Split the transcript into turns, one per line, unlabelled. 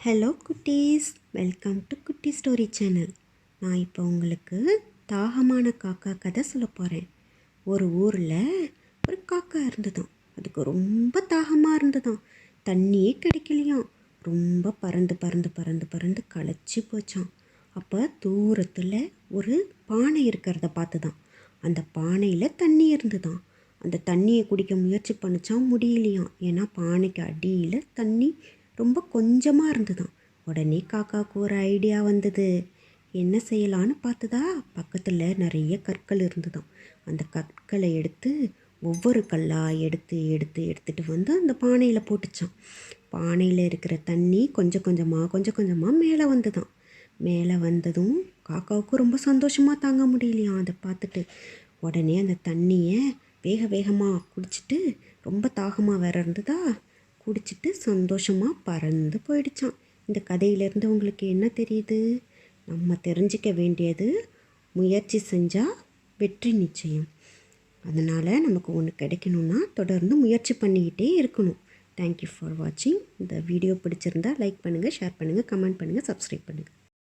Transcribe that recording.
Hello குட்டீஸ், welcome to குட்டி story channel. நான் இப்போ உங்களுக்கு தாகமான காக்கா கதை சொல்ல போகிறேன். ஒரு ஊரில் ஒரு காக்கா இருந்ததாம். அதுக்கு ரொம்ப தாகமாக இருந்ததாம். தண்ணியே கிடைக்கலையாம். ரொம்ப பறந்து பறந்து பறந்து பறந்து களைச்சி போச்சான். அப்போ தூரத்தில் ஒரு பானை இருக்கிறத பார்த்துதான். அந்த பானையில் தண்ணி இருந்துதான். அந்த தண்ணியை குடிக்க முயற்சி பண்ணிச்சான், முடியலையாம். ஏன்னா பானைக்கு அடியில் தண்ணி ரொம்ப கொஞ்சமாக இருந்துதான். உடனே காக்காவுக்கு ஒரு ஐடியா வந்தது. என்ன செய்யலான்னு பார்த்துதா, பக்கத்தில் நிறைய கற்கள் இருந்துதான். அந்த கற்களை எடுத்து ஒவ்வொரு கல்லாக எடுத்துட்டு வந்து அந்த பானையில் போட்டுச்சான். பானையில் இருக்கிற தண்ணி கொஞ்சம் கொஞ்சமாக மேலே வந்துதான். மேலே வந்ததும் காக்காவுக்கு ரொம்ப சந்தோஷமாக தாங்க முடியலையாம் அதை பார்த்துட்டு. உடனே அந்த தண்ணியை வேகமாக குடிச்சிட்டு, ரொம்ப தாகமாக வேற இருந்ததா, குடிச்சிட்டு சந்தோஷமாக பறந்து போயிடுச்சான். இந்த கதையிலேருந்து உங்களுக்கு என்ன தெரியுது? நம்ம தெரிஞ்சிக்க வேண்டியது, முயற்சி செஞ்சால் வெற்றி நிச்சயம். அதனால் நமக்கு ஒன்று கிடைக்கணுன்னா தொடர்ந்து முயற்சி பண்ணிக்கிட்டே இருக்கணும். தேங்க்யூ ஃபார் வாட்சிங். இந்த வீடியோ பிடிச்சிருந்தா லைக் பண்ணுங்கள், ஷேர் பண்ணுங்கள், கமெண்ட் பண்ணுங்கள், சப்ஸ்கிரைப் பண்ணுங்கள்.